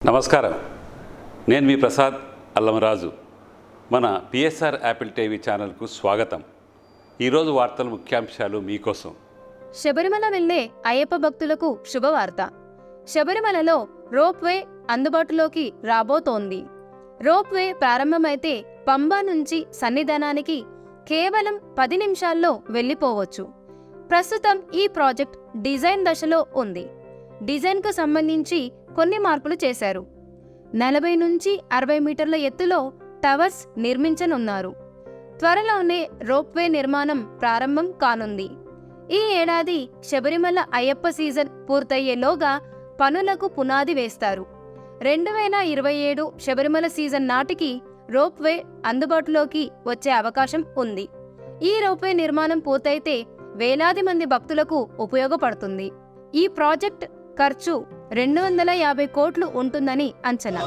నమస్కారం, నేను మీ ప్రసాద్ అల్లమరాజు. మన పిఎస్ఆర్ యాపిల్ టీవీ ఛానల్కు స్వాగతం. ఈరోజు వార్తల ముఖ్యాంశాలు మీకోసం. శబరిమల వెళ్లే అయ్యప్ప భక్తులకు శుభవార్త. శబరిమలలో రోప్వే అందుబాటులోకి రాబోతోంది. రోప్వే ప్రారంభమైతే పంబా నుంచి సన్నిధానానికి కేవలం 10 నిమిషాల్లో వెళ్లిపోవచ్చు. ప్రస్తుతం ఈ ప్రాజెక్ట్ డిజైన్ దశలో ఉంది. డిజైన్కు సంబంధించి కొన్ని మార్పులు చేశారు. 40 నుంచి 60 మీటర్ల ఎత్తులో టవర్స్ నిర్మించనున్నారు. త్వరలోనే రోప్వే నిర్మాణం ప్రారంభం కానుంది. ఈ ఏడాది శబరిమల అయ్యప్ప సీజన్ పూర్తయ్యేలోగా పనులకు పునాది వేస్తారు. 2027 శబరిమల సీజన్ నాటికి రోప్వే అందుబాటులోకి వచ్చే అవకాశం ఉంది. ఈ రోప్వే నిర్మాణం పూర్తయితే వేలాది మంది భక్తులకు ఉపయోగపడుతుంది. ఈ ప్రాజెక్ట్ ఖర్చు 250 కోట్లు ఉంటుందని అంచనా.